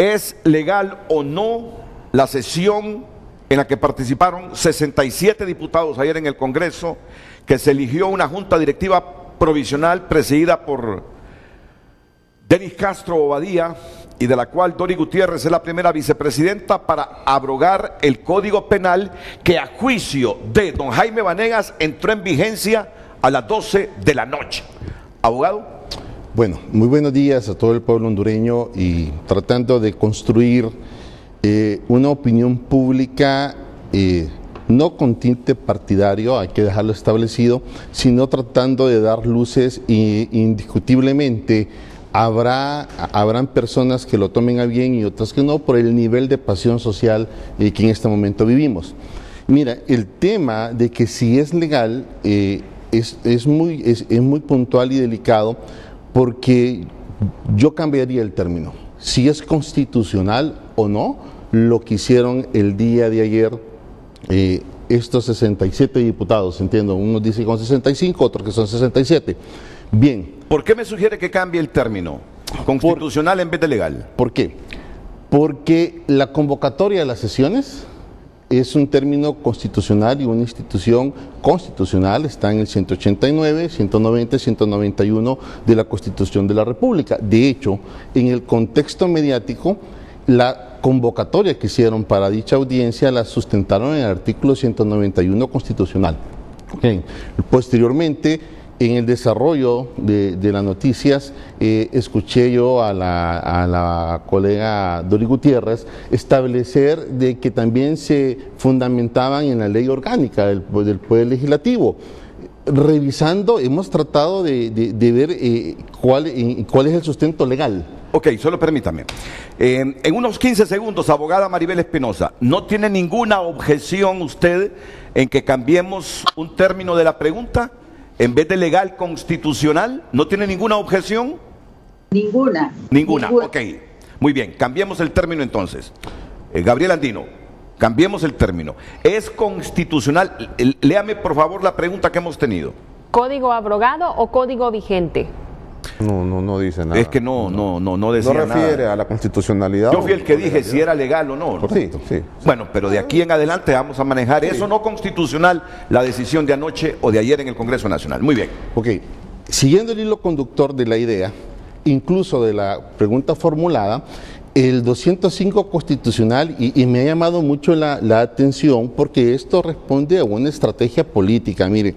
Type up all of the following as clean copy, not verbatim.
¿Es legal o no la sesión en la que participaron 67 diputados ayer en el Congreso, que se eligió una junta directiva provisional presidida por Denis Castro Bobadilla y de la cual Dori Gutiérrez es la primera vicepresidenta, para abrogar el Código Penal que a juicio de don Jaime Vanegas entró en vigencia a las 12 de la noche? Abogado. Bueno, muy buenos días a todo el pueblo hondureño, y tratando de construir una opinión pública no con tinte partidario, hay que dejarlo establecido, sino tratando de dar luces, y indiscutiblemente habrán personas que lo tomen a bien y otras que no, por el nivel de pasión social que en este momento vivimos. Mira, el tema de que si es legal es muy puntual y delicado, porque yo cambiaría el término. Si es constitucional o no, lo que hicieron el día de ayer estos 67 diputados, entiendo, unos dicen con 65, otros que son 67. Bien. ¿Por qué me sugiere que cambie el término constitucional en vez de legal? ¿Por qué? Porque la convocatoria de las sesiones es un término constitucional y una institución constitucional, está en el 189, 190, 191 de la Constitución de la República. De hecho, en el contexto mediático, la convocatoria que hicieron para dicha audiencia la sustentaron en el artículo 191 constitucional. Okay. Posteriormente, en el desarrollo de las noticias, escuché yo a la colega Dori Gutiérrez establecer de que también se fundamentaban en la ley orgánica del Poder Legislativo. Revisando, hemos tratado de ver cuál es el sustento legal. Ok, solo permítame. En unos 15 segundos, abogada Maribel Espinosa, ¿no tiene ninguna objeción usted en que cambiemos un término de la pregunta? En vez de legal, constitucional, ¿no tiene ninguna objeción? Ninguna. Ninguna, ok. Muy bien, cambiemos el término entonces. Gabriel Andino, cambiemos el término. ¿Es constitucional? Léame por favor la pregunta que hemos tenido. ¿Código abrogado o código vigente? No dice nada. Es que no decía nada. No refiere a la constitucionalidad. Yo fui el que dije si era legal o no. Correcto, sí. Bueno, pero de aquí en adelante vamos a manejar eso no constitucional, la decisión de anoche o de ayer en el Congreso Nacional. Muy bien. Ok, siguiendo el hilo conductor de la idea, incluso de la pregunta formulada, el 205 constitucional, y me ha llamado mucho la atención, porque esto responde a una estrategia política. Mire,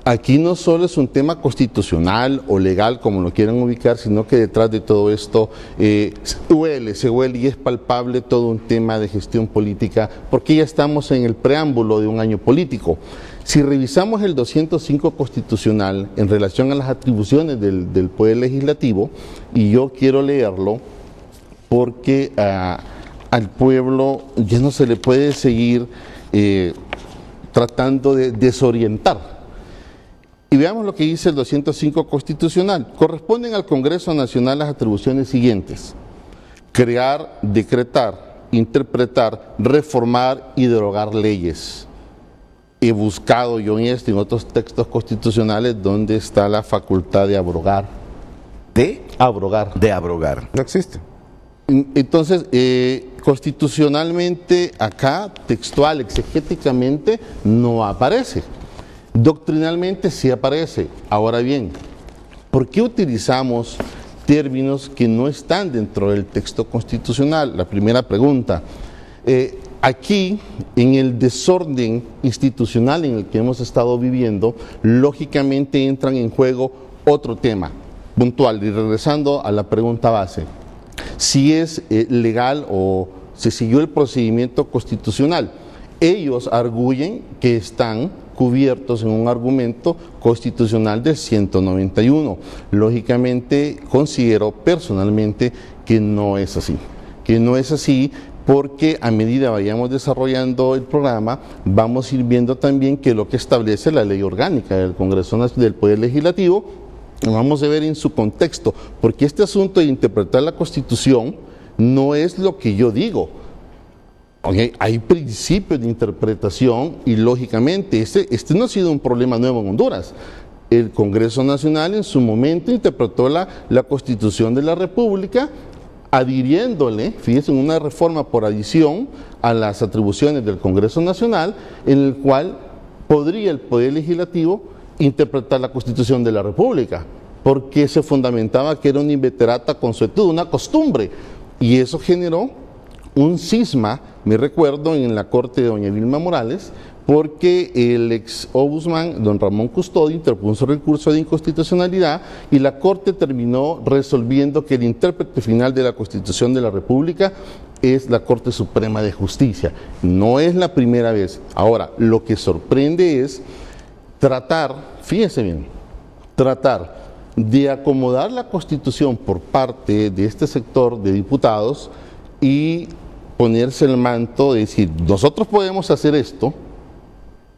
aquí no solo es un tema constitucional o legal, como lo quieran ubicar, sino que detrás de todo esto se huele y es palpable todo un tema de gestión política, porque ya estamos en el preámbulo de un año político. Si revisamos el 205 constitucional en relación a las atribuciones del Poder Legislativo, y yo quiero leerlo porque al pueblo ya no se le puede seguir tratando de desorientar. Y veamos lo que dice el 205 constitucional. Corresponden al Congreso Nacional las atribuciones siguientes: crear, decretar, interpretar, reformar y derogar leyes. He buscado yo en en otros textos constitucionales donde está la facultad de abrogar. ¿De? Abrogar. De abrogar. No existe. Entonces, constitucionalmente acá, textual, exegéticamente, no aparece. Doctrinalmente sí aparece. Ahora bien, ¿por qué utilizamos términos que no están dentro del texto constitucional? La primera pregunta. Aquí, en el desorden institucional en el que hemos estado viviendo, lógicamente entran en juego otro tema puntual. Y regresando a la pregunta base, si es legal o se siguió el procedimiento constitucional. Ellos arguyen que están cubiertos en un argumento constitucional del 191. Lógicamente, considero personalmente que no es así. Que no es así porque a medida vayamos desarrollando el programa, vamos a ir viendo también que lo que establece la ley orgánica del Congreso del Poder Legislativo, lo vamos a ver en su contexto, porque este asunto de interpretar la Constitución no es lo que yo digo. Okay, hay principios de interpretación y lógicamente este no ha sido un problema nuevo en Honduras. El Congreso Nacional en su momento interpretó la Constitución de la República adhiriéndole, fíjense, una reforma por adición a las atribuciones del Congreso Nacional, en el cual podría el Poder Legislativo interpretar la Constitución de la República, porque se fundamentaba que era una inveterata consuetud, una costumbre, y eso generó un cisma, me recuerdo, en la corte de doña Vilma Morales, porque el ex ombudsman, don Ramón Custodio, interpuso recurso de inconstitucionalidad y la Corte terminó resolviendo que el intérprete final de la Constitución de la República es la Corte Suprema de Justicia. No es la primera vez. Ahora, lo que sorprende es tratar, fíjense bien, tratar de acomodar la Constitución por parte de este sector de diputados y ponerse el manto de decir, nosotros podemos hacer esto,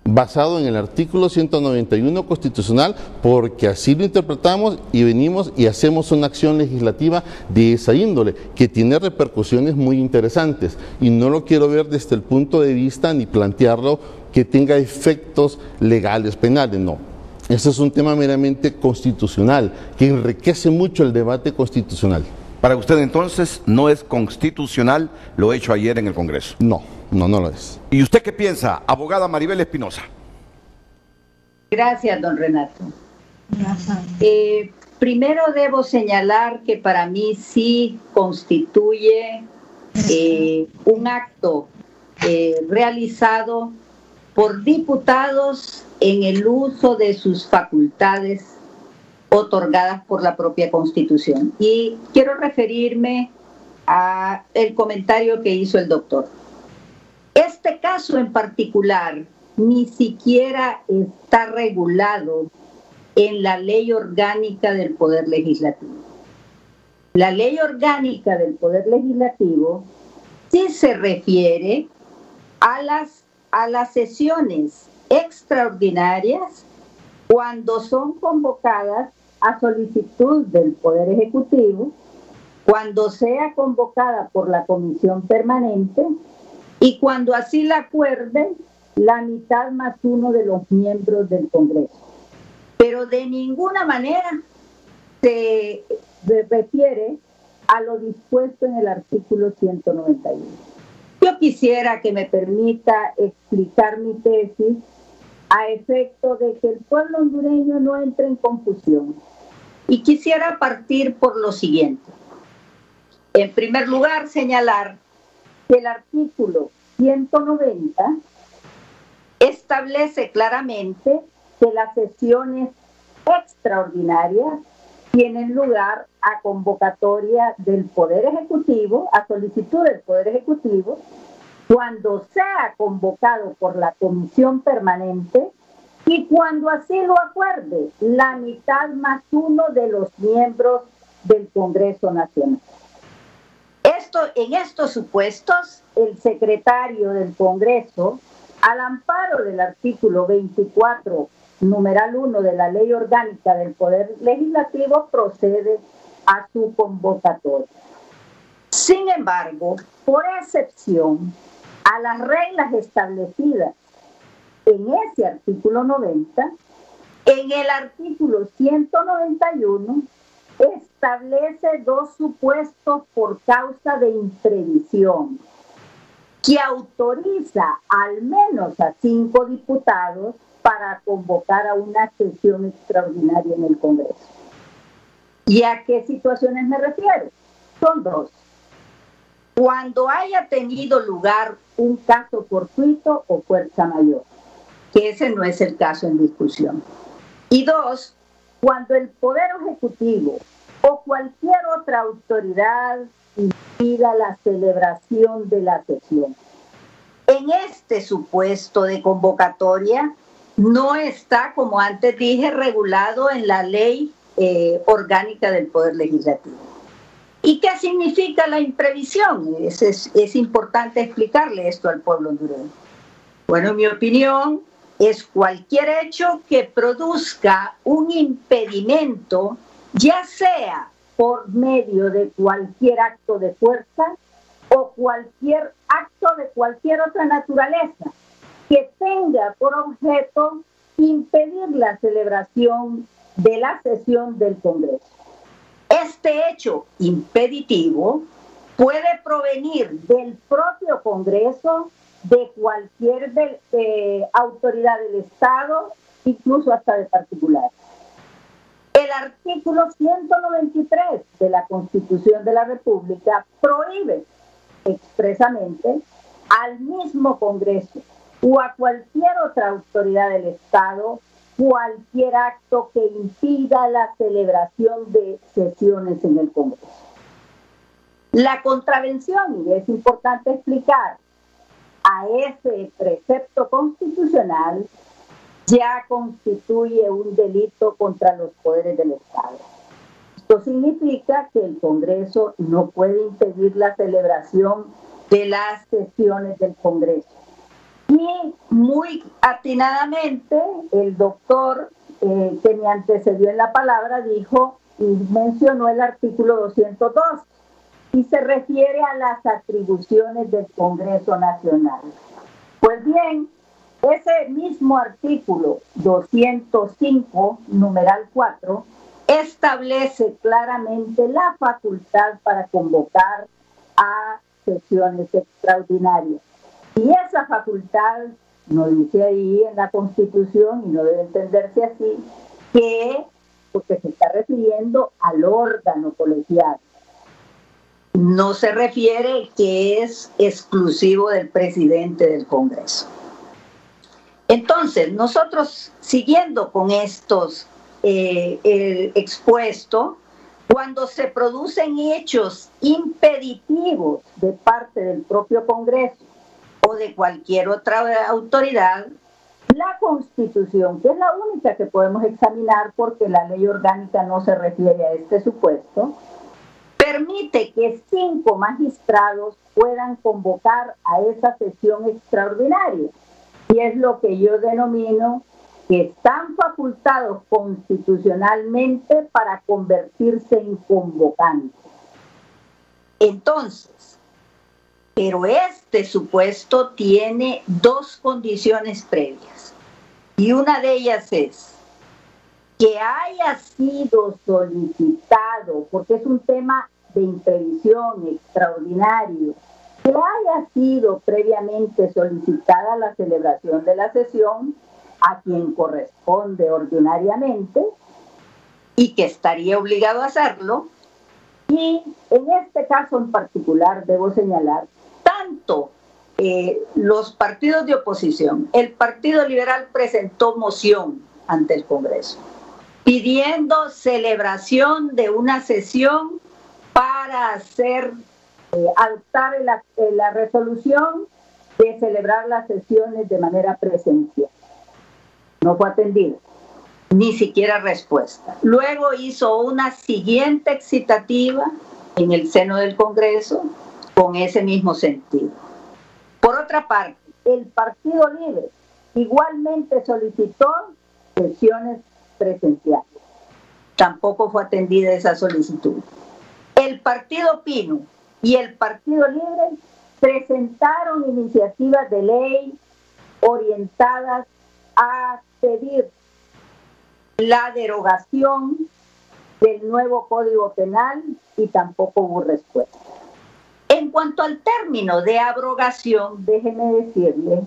basado en el artículo 191 constitucional, porque así lo interpretamos y venimos y hacemos una acción legislativa de esa índole, que tiene repercusiones muy interesantes, y no lo quiero ver desde el punto de vista ni plantearlo que tenga efectos legales, penales, no. Ese es un tema meramente constitucional, que enriquece mucho el debate constitucional. Para usted entonces no es constitucional lo hecho ayer en el Congreso. No, no lo es. ¿Y usted qué piensa, abogada Maribel Espinosa? Gracias, don Renato. Primero debo señalar que para mí sí constituye un acto realizado por diputados en el uso de sus facultades otorgadas por la propia Constitución. Y quiero referirme a el comentario que hizo el doctor. Este caso en particular ni siquiera está regulado en la Ley Orgánica del Poder Legislativo. La Ley Orgánica del Poder Legislativo sí se refiere a las sesiones extraordinarias cuando son convocadas a solicitud del Poder Ejecutivo, cuando sea convocada por la Comisión Permanente y cuando así la acuerde la mitad más uno de los miembros del Congreso. Pero de ninguna manera se refiere a lo dispuesto en el artículo 191. Yo quisiera que me permita explicar mi tesis a efecto de que el pueblo hondureño no entre en confusión. Y quisiera partir por lo siguiente. En primer lugar, señalar que el artículo 190 establece claramente que las sesiones extraordinarias tienen lugar a convocatoria del Poder Ejecutivo, a solicitud del Poder Ejecutivo, cuando sea convocado por la Comisión Permanente y cuando así lo acuerde la mitad más uno de los miembros del Congreso Nacional. En estos supuestos, el secretario del Congreso, al amparo del artículo 24, numeral 1 de la Ley Orgánica del Poder Legislativo, procede a su convocatoria. Sin embargo, por excepción a las reglas establecidas en ese artículo 90, en el artículo 191 establece dos supuestos por causa de imprevisión, que autoriza al menos a 5 diputados para convocar a una sesión extraordinaria en el Congreso. ¿Y a qué situaciones me refiero? Son dos. Cuando haya tenido lugar un caso fortuito o fuerza mayor, que ese no es el caso en discusión. Y dos, cuando el Poder Ejecutivo o cualquier otra autoridad impida la celebración de la sesión. En este supuesto de convocatoria no está, como antes dije, regulado en la Ley Orgánica del Poder Legislativo. ¿Y qué significa la imprevisión? Es importante explicarle esto al pueblo hondureño. Bueno, en mi opinión, es cualquier hecho que produzca un impedimento, ya sea por medio de cualquier acto de fuerza o cualquier acto de cualquier otra naturaleza, que tenga por objeto impedir la celebración de la sesión del Congreso. Este hecho impeditivo puede provenir del propio Congreso, de cualquier autoridad del Estado, incluso hasta de particulares. El artículo 193 de la Constitución de la República prohíbe expresamente al mismo Congreso o a cualquier otra autoridad del Estado cualquier acto que impida la celebración de sesiones en el Congreso. La contravención, y es importante explicar, a ese precepto constitucional ya constituye un delito contra los poderes del Estado. Esto significa que el Congreso no puede impedir la celebración de las sesiones del Congreso. Y muy atinadamente, el doctor que me antecedió en la palabra dijo y mencionó el artículo 202 y se refiere a las atribuciones del Congreso Nacional. Pues bien, ese mismo artículo 205, numeral 4, establece claramente la facultad para convocar a sesiones extraordinarias. Y esa facultad, no dice ahí en la Constitución, y no debe entenderse así, porque se está refiriendo al órgano colegiado. No se refiere que es exclusivo del presidente del Congreso. Entonces, nosotros, siguiendo con estos expuestos, cuando se producen hechos impeditivos de parte del propio Congreso o de cualquier otra autoridad, la Constitución, que es la única que podemos examinar porque la ley orgánica no se refiere a este supuesto, permite que 5 magistrados puedan convocar a esa sesión extraordinaria. Y es lo que yo denomino que están facultados constitucionalmente para convertirse en convocantes. Entonces, pero este supuesto tiene 2 condiciones previas. Y una de ellas es que haya sido solicitado, porque es un tema de imprevisión extraordinario, que haya sido previamente solicitada la celebración de la sesión a quien corresponde ordinariamente y que estaría obligado a hacerlo. Y en este caso en particular debo señalar tanto los partidos de oposición. El Partido Liberal presentó moción ante el Congreso pidiendo celebración de una sesión para adoptar la resolución de celebrar las sesiones de manera presencial. No fue atendida, ni siquiera respuesta. Luego hizo una siguiente excitativa en el seno del Congreso con ese mismo sentido. Por otra parte, el Partido Libre igualmente solicitó sesiones presenciales. Tampoco fue atendida esa solicitud. El Partido Pino y el Partido Libre presentaron iniciativas de ley orientadas a pedir la derogación del nuevo Código Penal y tampoco hubo respuesta. En cuanto al término de abrogación, déjeme decirle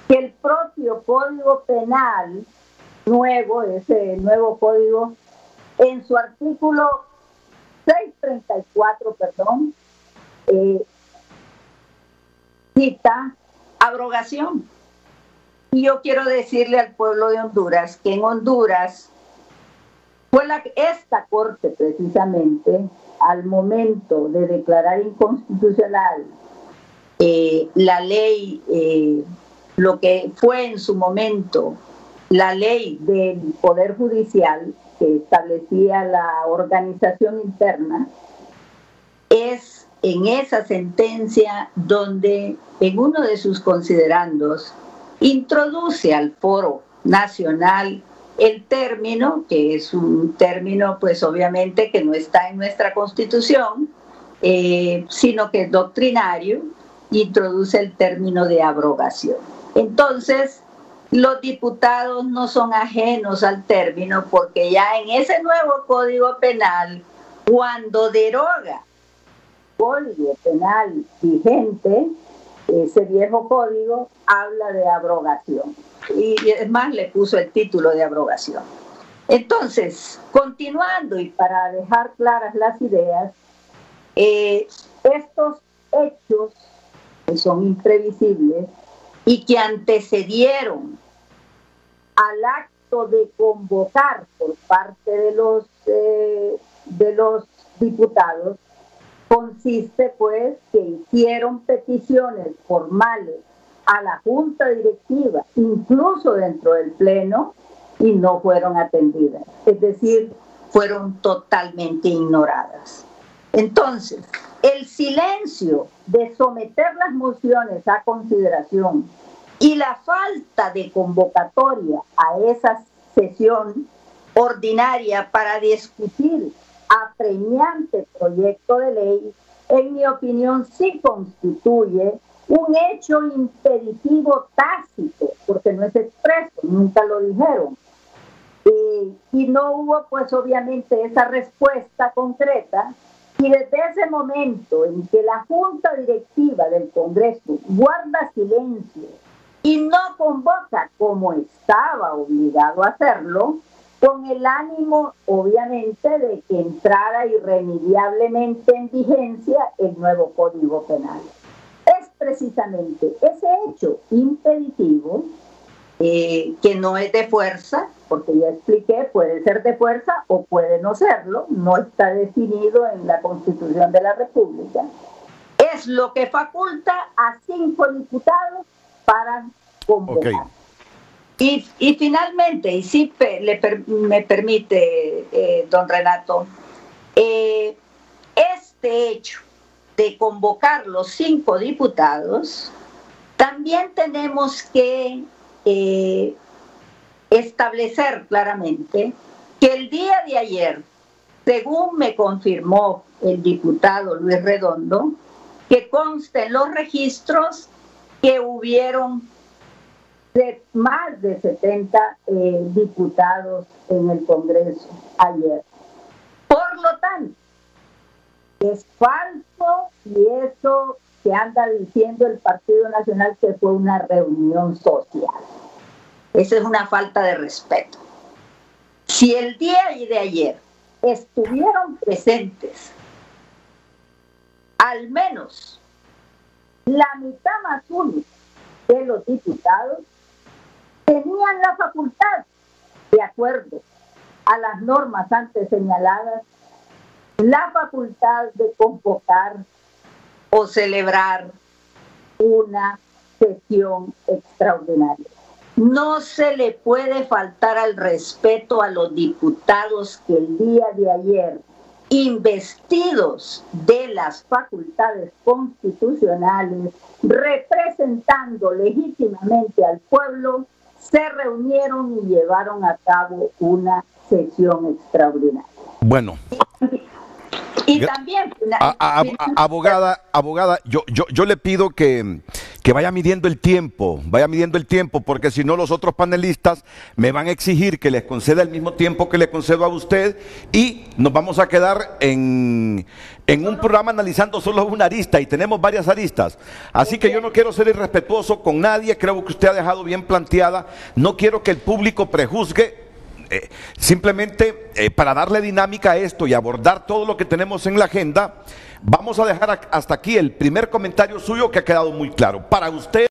que el propio Código Penal nuevo, ese nuevo código, en su artículo 634, cita abrogación. Y yo quiero decirle al pueblo de Honduras que en Honduras fue esta Corte precisamente al momento de declarar inconstitucional la ley, lo que fue en su momento la ley del Poder Judicial que establecía la organización interna, es en esa sentencia donde en uno de sus considerandos introduce al Foro Nacional el término, que es un término pues obviamente que no está en nuestra Constitución, sino que es doctrinario, introduce el término de abrogación. Entonces, los diputados no son ajenos al término porque ya en ese nuevo Código Penal, cuando deroga Código Penal vigente, ese viejo código, habla de abrogación. Y es más, le puso el título de abrogación. Entonces, continuando y para dejar claras las ideas, estos hechos que son imprevisibles y que antecedieron al acto de convocar por parte de los diputados, consiste pues que hicieron peticiones formales a la Junta Directiva, incluso dentro del Pleno, y no fueron atendidas. Es decir, fueron totalmente ignoradas. Entonces, el silencio de someter las mociones a consideración y la falta de convocatoria a esa sesión ordinaria para discutir apremiante proyecto de ley, en mi opinión, sí constituye un hecho impeditivo tácito, porque no es expreso, nunca lo dijeron. Y no hubo, pues, obviamente, esa respuesta concreta. Y desde ese momento en que la Junta Directiva del Congreso guarda silencio y no convoca como estaba obligado a hacerlo, con el ánimo, obviamente, de que entrara irremediablemente en vigencia el nuevo Código Penal. Es precisamente ese hecho impeditivo, que no es de fuerza, porque ya expliqué, puede ser de fuerza o puede no serlo, no está definido en la Constitución de la República, es lo que faculta a 5 diputados para convocar. Okay. Y finalmente, y si me permite, don Renato, este hecho de convocar los 5 diputados, también tenemos que establecer claramente que el día de ayer, según me confirmó el diputado Luis Redondo, que conste en los registros que hubieron más de 70 diputados en el Congreso ayer. Por lo tanto, es falso, y eso que anda diciendo el Partido Nacional, que fue una reunión social. Esa es una falta de respeto. Si el día de ayer estuvieron presentes al menos la mitad más uno de los diputados, tenían la facultad, de acuerdo a las normas antes señaladas, la facultad de convocar o celebrar una sesión extraordinaria. No se le puede faltar al respeto a los diputados que el día de ayer, investidos de las facultades constitucionales, representando legítimamente al pueblo, se reunieron y llevaron a cabo una sesión extraordinaria. Bueno. Y también, abogada, yo le pido que vaya midiendo el tiempo, porque si no los otros panelistas me van a exigir que les conceda el mismo tiempo que le concedo a usted, y nos vamos a quedar en un programa analizando solo una arista, y tenemos varias aristas. Así que yo no quiero ser irrespetuoso con nadie, creo que usted ha dejado bien planteada, no quiero que el público prejuzgue. Simplemente para darle dinámica a esto y abordar todo lo que tenemos en la agenda, vamos a dejar hasta aquí el primer comentario suyo, que ha quedado muy claro. Para usted